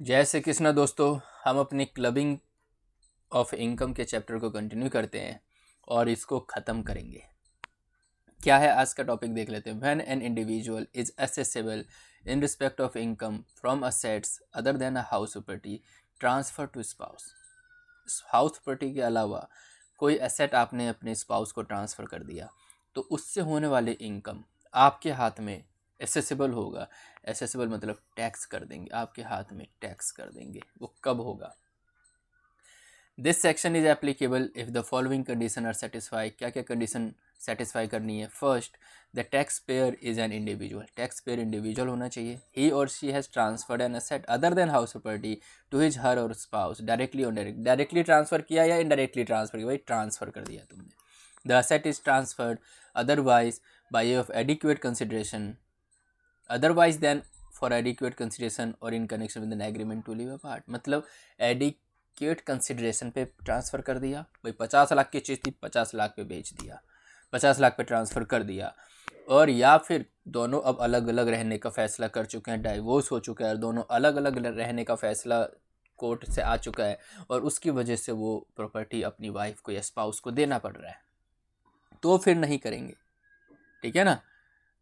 जय श्री कृष्ण दोस्तों। हम अपनी क्लबिंग ऑफ इनकम के चैप्टर को कंटिन्यू करते हैं और इसको ख़त्म करेंगे। क्या है आज का टॉपिक देख लेते हैं। When an individual is assessable in respect of income from assets other than a house property transfer to spouse. House property के अलावा कोई एसेट आपने अपने स्पाउस को ट्रांसफ़र कर दिया तो उससे होने वाले इनकम आपके हाथ में एसेसिबल होगा। एसेसिबल मतलब टैक्स कर देंगे, आपके हाथ में टैक्स कर देंगे। वो कब होगा? This section is applicable if the following condition are satisfy. क्या क्या कंडीशन सेटिस्फाई करनी है? First, the tax payer is an individual. Tax payer individual होना चाहिए। He or she has transferred an asset other than house property to his her or spouse directly or direct. Directly transfer किया या indirectly transfer किया? भाई transfer कर दिया तुमने। The asset is transferred otherwise by of adequate consideration otherwise then for adequate consideration और in connection with an agreement to live apart. मतलब adequate consideration पे ट्रांसफ़र कर दिया। भाई 50 लाख की चीज़ थी, 50 लाख पे बेच दिया, 50 लाख पे ट्रांसफ़र कर दिया। और या फिर दोनों अब अलग अलग रहने का फ़ैसला कर चुके हैं, डाइवोर्स हो चुका है और दोनों अलग अलग रहने का फ़ैसला कोर्ट से आ चुका है और उसकी वजह से वो प्रॉपर्टी अपनी वाइफ को या स्पाउस को देना पड़ रहा है, तो फिर नहीं करेंगे। ठीक है ना?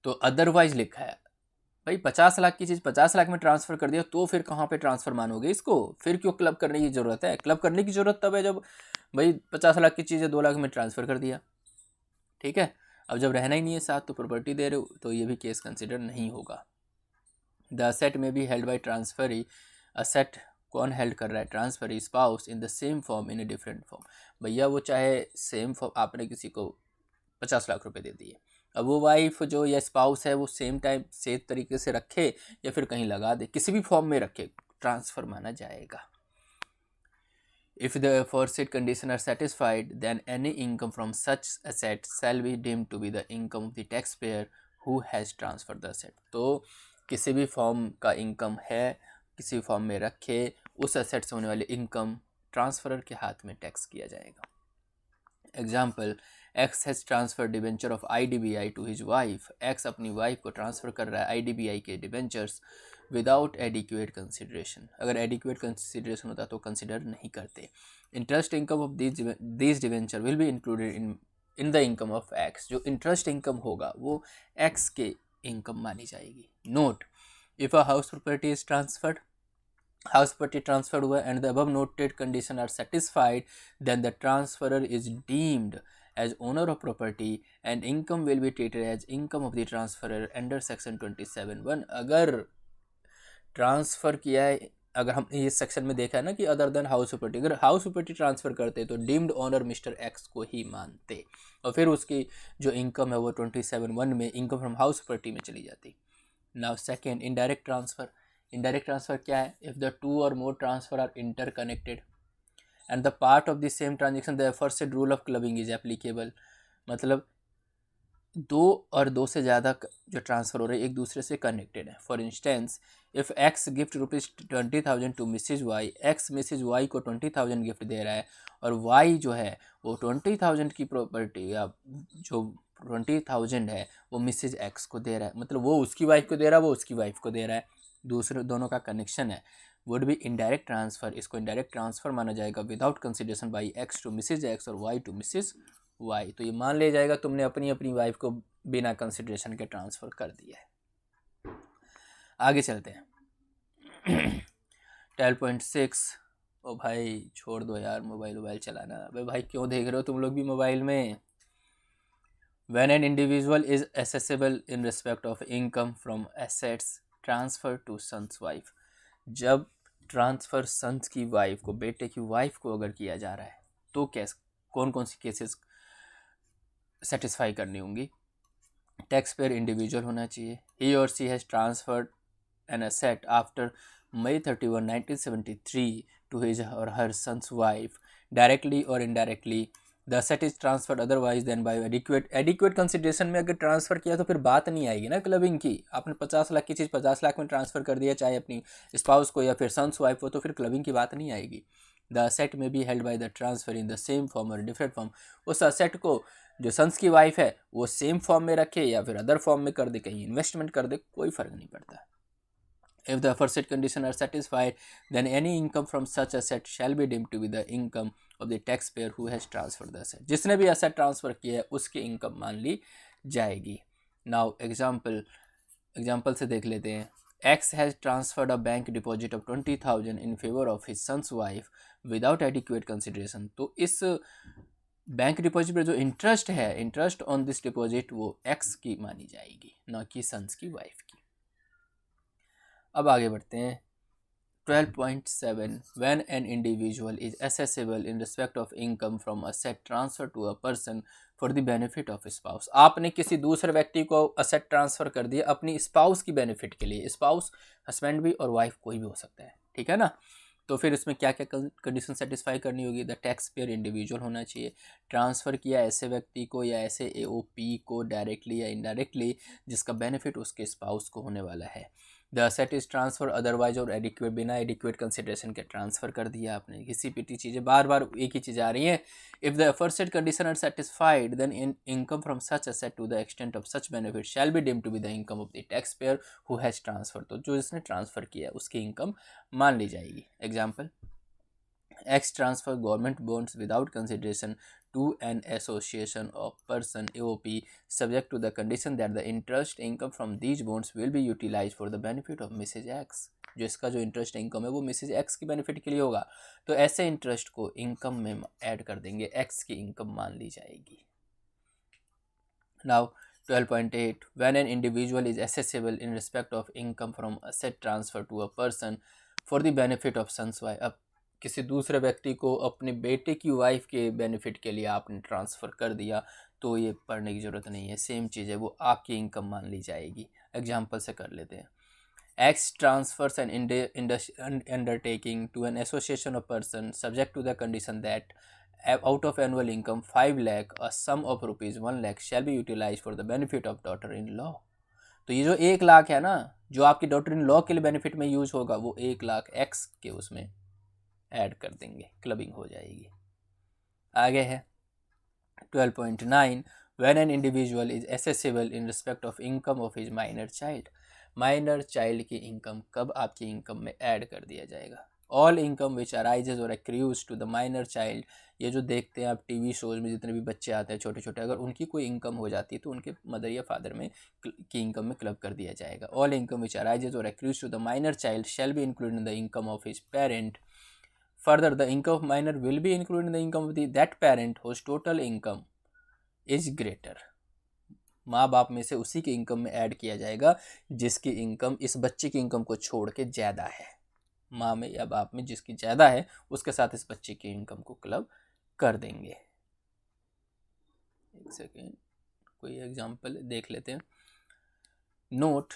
तो अदरवाइज लिखा है। भाई 50 लाख की चीज़ 50 लाख में ट्रांसफ़र कर दिया तो फिर कहाँ पे ट्रांसफ़र मानोगे इसको? फिर क्यों क्लब करने की ज़रूरत है? क्लब करने की ज़रूरत तब है जब भाई 50 लाख की चीज़ है 2 लाख में ट्रांसफ़र कर दिया। ठीक है। अब जब रहना ही नहीं है साथ तो प्रॉपर्टी दे रहे हो तो ये भी केस कंसिडर नहीं होगा। द असेट में be held by transfer he. Asset कौन हेल्ड कर रहा है? Transfer he. Spouse in the same form in a different form. भैया वो चाहे सेम फॉर्म, आपने किसी को 50 लाख रुपए दे दिए, अब वो वाइफ जो या स्पाउस है वो सेम टाइम सेम तरीके से रखे या फिर कहीं लगा दे, किसी भी फॉर्म में रखे, ट्रांसफ़र माना जाएगा। If the aforesaid conditions are satisfied, then any income from such asset shall be deemed to be the income of the taxpayer who has transferred the asset। तो किसी भी फॉर्म का इनकम है, किसी भी फॉर्म में रखे, उस एसेट से होने वाले इनकम ट्रांसफरर के हाथ में टैक्स किया जाएगा। Example, X has transfer debenture of IDBI to his wife. X अपनी वाइफ को ट्रांसफ़र कर रहा है IDBI के डिबेंचर्स विदाउट एडिक्वेट कंसिडरेशन। अगर एडिक्वेट कंसिडरेशन होता तो कंसिडर नहीं करते। Interest income of this debenture will be included in the income of X. जो इंटरेस्ट इनकम होगा वो एक्स के इनकम मानी जाएगी। Note, if a house property is transferred, house property transferred हुआ and the above noted condition are satisfied, then the transferor is deemed as owner of property and income will be treated as income of the transferor under section 27(1)। अगर transfer किया है, अगर हम ये section में देखा है ना कि अदर देन हाउस प्रॉपर्टी, अगर हाउस प्रॉपर्टी ट्रांसफ़र करते तो डीम्ड ओनर मिस्टर एक्स को ही मानते और फिर उसकी जो इनकम है वो 27(1) में इनकम फ्रॉम हाउस प्रॉपर्टी में चली जाती। Now second, indirect transfer. Indirect transfer क्या है? इफ़ द टू और more transfer are interconnected and the part of the same transaction the aforesaid rule of clubbing is applicable. मतलब दो और दो से ज़्यादा जो ट्रांसफ़र हो रहे हैं एक दूसरे से कनेक्टेड है। For instance, if X gift ₹20,000 to Mrs Y, X Mrs Y को 20,000 गिफ्ट दे रहा है और वाई जो है वो 20,000 की प्रॉपर्टी या जो 20,000 है वो मिसिज एक्स को दे रहा है। मतलब वो उसकी वाइफ को दे रहा है, वो उसकी वाइफ को दे रहा है, दूसरे दोनों का कनेक्शन है। Would be indirect transfer. इसको इनडायरेक्ट ट्रांसफ़र माना जाएगा without consideration by X to Mrs X और वाई टू मिसिज वाई। तो ये मान लिया जाएगा तुमने अपनी अपनी वाइफ को बिना कंसिडरेशन के ट्रांसफ़र कर दिया है। आगे चलते हैं। 12.6। ओ भाई छोड़ दो यार मोबाइल चलाना। अबे भाई क्यों देख रहे हो तुम लोग भी मोबाइल में? When an individual is accessible in respect of income from assets transfer to son's wife। जब ट्रांसफ़र सन्स की वाइफ को, बेटे की वाइफ को अगर किया जा रहा है तो कैसे, कौन कौन सी केसेस सेटिस्फाई करनी होंगी? टैक्स पेयर इंडिविजुअल होना चाहिए। ही और she has transferred an asset after May 31, 1973 to his or her son's wife directly or indirectly। The asset is transferred otherwise than by adequate consideration में अगर transfer किया तो फिर बात नहीं आएगी ना क्लबिंग की। आपने 50 लाख की चीज़ 50 लाख में ट्रांसफ़र कर दिया, चाहे अपनी स्पाउस को या फिर सन्स वाइफ हो, तो फिर क्लबिंग की बात नहीं आएगी। द असेट में be held by the transfer in the same form और डिफरेंट फॉर्म। उस असेट को जो सन्स की वाइफ है वो सेम फॉर्म में रखे या फिर अदर फॉर्म में कर दे, कहीं इन्वेस्टमेंट कर दे, कोई फ़र्क नहीं पड़ता। If the aforesaid conditions are satisfied, then any income from such asset shall be deemed to be the income of the taxpayer who has transferred the asset. जिसने भी asset transfer किया है उसकी income मान ली जाएगी. Now example से देख लेते हैं. X has transferred a bank deposit of 20,000 in favor of his son's wife without adequate consideration. तो इस बैंक डिपॉजिट पर जो इंटरेस्ट है, इंटरेस्ट ऑन दिस डिपॉजिट, वो एक्स की मानी जाएगी, ना कि सन्स की वाइफ की. अब आगे बढ़ते हैं. 12.7 When an individual is assessable in respect of income from asset transfer to a person for the benefit of spouse. आपने किसी दूसरे व्यक्ति को असेट ट्रांसफर कर दिया अपनी स्पाउस की बेनिफिट के लिए. स्पाउस हस्बैंड भी और वाइफ कोई भी हो सकता है, ठीक है ना. तो फिर इसमें क्या क्या कंडीशन सेटिस्फाई करनी होगी. द टैक्स पेयर इंडिविजुअल होना चाहिए. ट्रांसफ़र किया ऐसे व्यक्ति को या ऐसे एओपी को डायरेक्टली या इनडायरेक्टली जिसका बेनिफिट उसके स्पाउस को होने वाला है. The asset is transfer otherwise और एडिक्वेट, बिना एडिक्वेट कंसिडरेशन के ट्रांसफ़र कर दिया आपने. घिसी पिटी चीज़ें, बार बार एक ही चीज़ आ रही हैं. If the aforesaid condition are satisfied then in income from such asset to the extent of such benefit shall be deemed to be the income of the tax payer who has transfer. तो जो इसने transfer किया उसकी income मान ली जाएगी. Example, X transfer government bonds without consideration to an association of person AOP subject to the condition that the interest income from these bonds will be utilized for the benefit of Mrs. X. जो इसका जो interest income है वो Mrs X की benefit के लिए होगा. तो ऐसे इंटरेस्ट को इनकम में ऐड कर देंगे, एक्स की इनकम मान ली जाएगी. Now 12.8 When an individual is assessable in respect of income from asset transfer to a person for the benefit of son's wife. अब किसी दूसरे व्यक्ति को अपने बेटे की वाइफ के बेनिफिट के लिए आपने ट्रांसफ़र कर दिया तो ये पढ़ने की ज़रूरत नहीं है, सेम चीज़ है, वो आपकी इनकम मान ली जाएगी. एग्जांपल से कर लेते हैं. X transfers an undertaking to an association of person subject to the condition that out of annual income 5 lakh a sum of rupees 1 lakh shall be utilized for the benefit of daughter in law. तो ये जो 1 लाख है ना, जो आपकी daughter in law के लिए benefit में यूज होगा, वो 1 लाख एक्स के उसमें ऐड कर देंगे, क्लबिंग हो जाएगी. आगे है 12.9 When an individual is assessable in respect of income of his minor child. Minor child की इनकम कब आपकी इनकम में ऐड कर दिया जाएगा. All income which arises or accrues to the minor child. ये जो देखते हैं आप टीवी शोज़ में, जितने भी बच्चे आते हैं छोटे छोटे, अगर उनकी कोई इनकम हो जाती है तो उनके मदर या फादर में की इनकम में क्लब कर दिया जाएगा. All income which arises or accrues to the minor child shall be included in the income of his parent. Further, the income of minor will be included in the income of that parent whose total income is greater. माँ बाप में से उसी की income में add किया जाएगा जिसकी इनकम इस बच्चे की इनकम को छोड़ के ज़्यादा है. माँ में या बाप में जिसकी ज़्यादा है उसके साथ इस बच्चे की इनकम को क्लब कर देंगे. एक सेकेंड, कोई एग्जांपल देख लेते हैं. Note,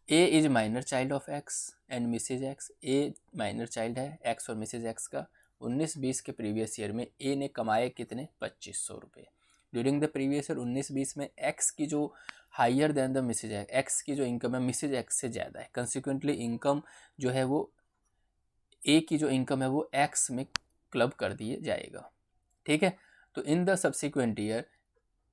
A is minor child of X and Mrs X. A minor child है एक्स और मिसेज एक्स का. 19-20 के प्रीवियस ईयर में ए ने कमाए कितने, 2500 रुपये. ड्यूरिंग द प्रीवियस ईयर 19-20 में एक्स की जो higher than the Mrs X की जो इनकम है मिसेज एक्स से ज़्यादा है. कंसिक्वेंटली इनकम जो है वो ए की जो इनकम है वो एक्स में क्लब कर दिए जाएगा. ठीक है. तो in the subsequent year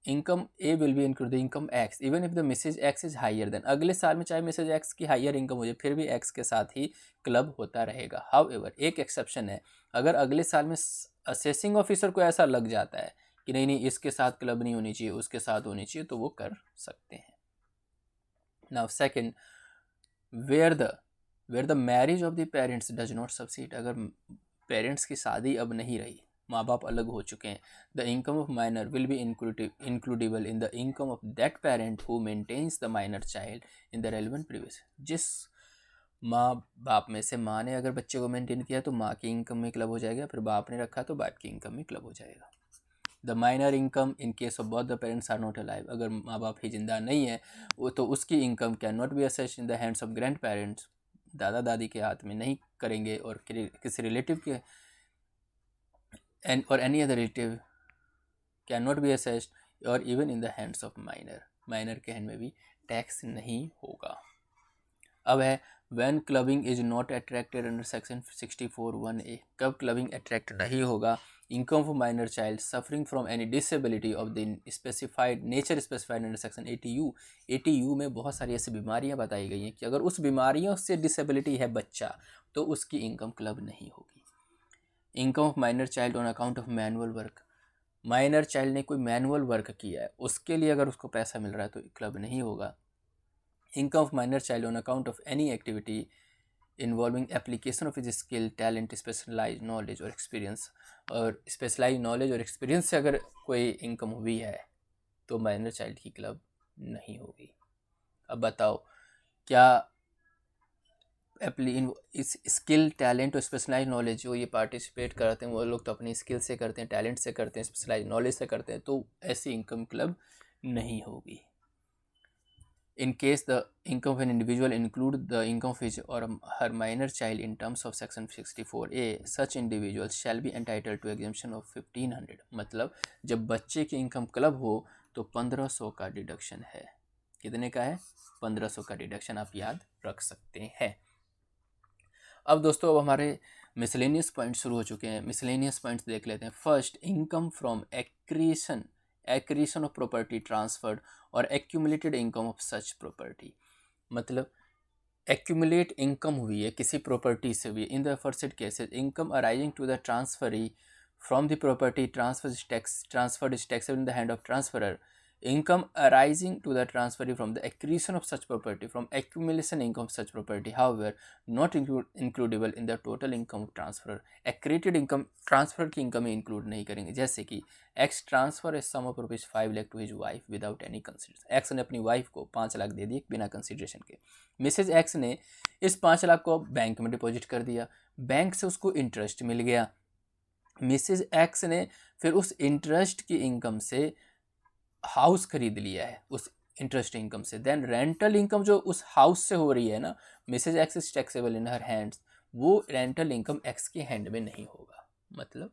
income A will be include the income X even if the Mrs X is higher than. अगले साल में चाहे मिसेज एक्स की हायर इनकम हो जाए फिर भी एक्स के साथ ही क्लब होता रहेगा. हाउएवर, एक एक्सेप्शन है. अगर अगले साल में असेसिंग ऑफिसर को ऐसा लग जाता है कि नहीं इसके साथ क्लब नहीं होनी चाहिए, उसके साथ होनी चाहिए, तो वो कर सकते हैं. Now second, where the marriage of the parents does not subsist. अगर पेरेंट्स की शादी अब नहीं रही, माँ बाप अलग हो चुके हैं, the income of minor will be includable in the income of that parent who maintains the minor child in the relevant previous. जिस माँ बाप में से माँ ने अगर बच्चे को मेंटेन किया तो माँ की इनकम में क्लब हो जाएगा, फिर बाप ने रखा तो बाप की इनकम में क्लब हो जाएगा. The minor income in case of both the parents are not alive. अगर माँ बाप ही जिंदा नहीं है वो तो उसकी income can not be assessed in the hands of grand parents. दादा दादी के हाथ में नहीं करेंगे और किसी रिलेटिव के or any other relative cannot be assessed or even in the hands of minor. Minor के हैंड में भी टैक्स नहीं होगा. अब है when clubbing is not attracted under section 64(1)(a. कब क्लबिंग अट्रैक्ट नहीं होगा income of minor child suffering from any disability of the specified nature specified under section 80U में बहुत सारी ऐसी बीमारियां बताई गई हैं कि अगर उस बीमारियों से डिसेबिलिटी है बच्चा तो उसकी इनकम क्लब नहीं होगी। Income of minor child on account of manual work, minor child ने कोई मैनुअल वर्क किया है उसके लिए अगर उसको पैसा मिल रहा है तो क्लब नहीं होगा। Income of minor child on account of any activity involving application of his skill talent specialise knowledge और एक्सपीरियंस, और स्पेशलाइज नॉलेज और एक्सपीरियंस से अगर कोई इनकम हुई है तो माइनर चाइल्ड की क्लब नहीं होगी। अब बताओ क्या इस स्किल टैलेंट और स्पेशलाइज नॉलेज जो ये पार्टिसिपेट करते हैं वो लोग तो अपनी स्किल से करते हैं, टैलेंट से करते हैं, स्पेशलाइज नॉलेज से करते हैं, तो ऐसी इनकम क्लब नहीं होगी। In case the income of an individual include the income of his or her minor child in terms of section 64A, such individuals shall be entitled to exemption of 1500। मतलब जब बच्चे की income club हो तो 1500 का deduction है। कितने का है? 1500 का डिडक्शन आप याद रख सकते हैं। अब दोस्तों अब हमारे मिसलेनियस पॉइंट शुरू हो चुके हैं। मिसलेनियस पॉइंट्स देख लेते हैं। First, income from accretion of property transferred और accumulated income of such property. मतलब एक्यूमुलेट इनकम हुई है किसी प्रॉपर्टी से भी। In the first cases income arising to the transferee from the property transferred is taxable in the hand of transferor. Income arising to the transferee from the accretion of such property from accumulation income of such property, however, not includable in the total income of transferor। accreted income transfer की income में include नहीं करेंगे। जैसे कि X transfer a sum of rupees 5 lakh to his wife without any consideration। X ने अपनी wife को 5 लाख दे दिए बिना कंसिडरेशन के। मिसेज X ने इस 5 लाख को बैंक में डिपॉजिट कर दिया, बैंक से उसको इंटरेस्ट मिल गया। मिसेज X ने फिर उस इंटरेस्ट की इनकम से हाउस खरीद लिया है उस इंटरेस्ट इनकम से। देन रेंटल इनकम जो उस हाउस से हो रही है ना, Mrs X is taxable in her hands, वो रेंटल इनकम एक्स के हैंड में नहीं होगा। मतलब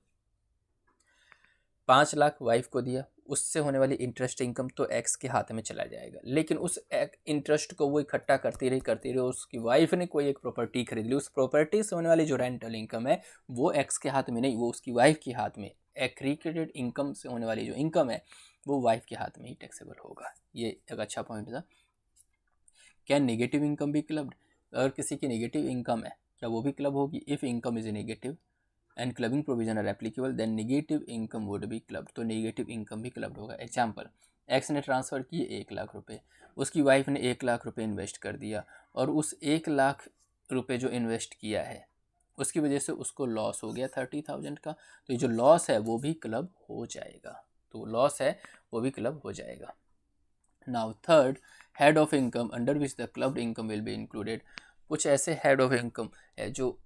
5 लाख वाइफ को दिया, उससे होने वाली इंटरेस्ट इनकम तो एक्स के हाथ में चला जाएगा, लेकिन उस इंटरेस्ट को वो इकट्ठा करती रही उसकी वाइफ ने कोई एक प्रॉपर्टी खरीद ली, उस प्रॉपर्टी से होने वाली जो रेंटल इनकम है वो एक्स के हाथ में नहीं, वो उसकी वाइफ के हाथ में। एक्रीकेटेड इनकम से होने वाली जो इनकम है वो वाइफ के हाथ में ही टैक्सेबल होगा। ये एक अच्छा पॉइंट था। क्या नेगेटिव इनकम भी क्लब्ड? अगर किसी की नेगेटिव इनकम है क्या वो भी क्लब होगी? If income is negative and clubbing provision are applicable then negative income would be clubbed. तो नेगेटिव इनकम भी क्लब्ड होगा। एग्जाम्पल, एक्स ने ट्रांसफ़र किए 1 लाख रुपए, उसकी वाइफ ने 1 लाख रुपए इन्वेस्ट कर दिया, और उस 1 लाख रुपए जो इन्वेस्ट किया है उसकी वजह से उसको लॉस हो गया 30,000 का, तो ये जो लॉस है वो भी क्लब हो जाएगा। तो लॉस है वो भी क्लब हो जाएगा। Now third, head of income under which the clubbed income will be included. कुछ ऐसे हेड ऑफ इनकम है जो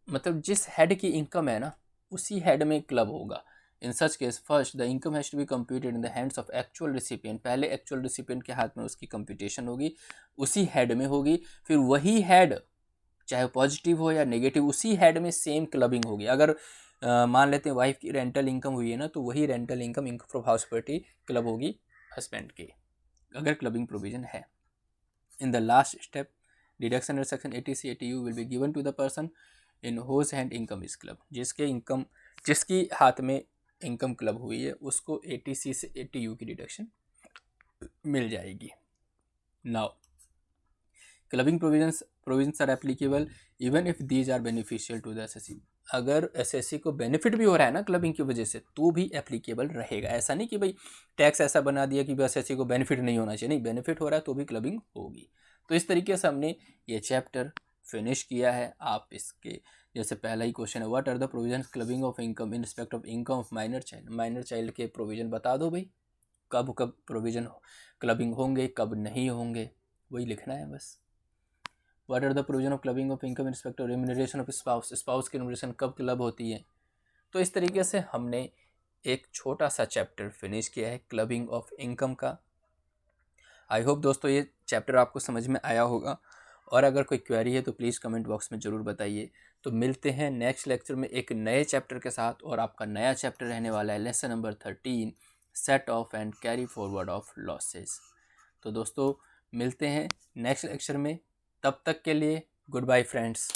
मतलब जिस हेड की इनकम है ना उसी हेड में क्लब होगा। In such case first the income has to be computed in the hands of actual recipient. पहले एक्चुअल रिसिपिएंट के हाथ में उसकी कंप्यूटेशन होगी, उसी हेड में होगी, फिर वही हेड चाहे पॉजिटिव हो या नेगेटिव उसी हेड में सेम क्लबिंग होगी। अगर मान लेते हैं वाइफ की रेंटल इनकम हुई है ना, तो वही rental income income of house property club होगी हस्बैंड की, अगर क्लबिंग प्रोविजन है। In the last step deduction under section 80C 80U will be given to the person in whose hand income is club. जिसकी हाथ में income club हुई है उसको 80C से 80U की डिडक्शन मिल जाएगी। Now clubbing provisions are applicable even if these are beneficial to the SSC. अगर एसएससी को बेनिफिट भी हो रहा है ना क्लबिंग की वजह से तो भी एप्लीकेबल रहेगा। ऐसा नहीं कि भाई टैक्स ऐसा बना दिया कि एसएससी को बेनिफिट नहीं होना चाहिए, नहीं, बेनिफिट हो रहा है तो भी क्लबिंग होगी। तो इस तरीके से हमने ये चैप्टर फिनिश किया है। आप इसके जैसे पहला ही क्वेश्चन है, what are the provisions clubbing of income in respect of income of minor child. Minor child के प्रोविजन बता दो भाई, कब कब प्रोविजन क्लबिंग होंगे कब नहीं होंगे, वही लिखना है बस। What are the provision of clubbing of income in respect of remuneration of spouse की रेम्यूनरेशन कब क्लब होती है। तो इस तरीके से हमने एक छोटा सा चैप्टर फिनिश किया है क्लबिंग ऑफ इनकम का। आई होप दोस्तों ये चैप्टर आपको समझ में आया होगा, और अगर कोई क्वेरी है तो प्लीज़ कमेंट बॉक्स में ज़रूर बताइए। तो मिलते हैं नेक्स्ट लेक्चर में एक नए चैप्टर के साथ, और आपका नया चैप्टर रहने वाला है lesson number 13 set of and carry forward of losses. तो दोस्तों मिलते हैं नेक्स्ट लेक्चर में, तब तक के लिए गुड बाय फ्रेंड्स।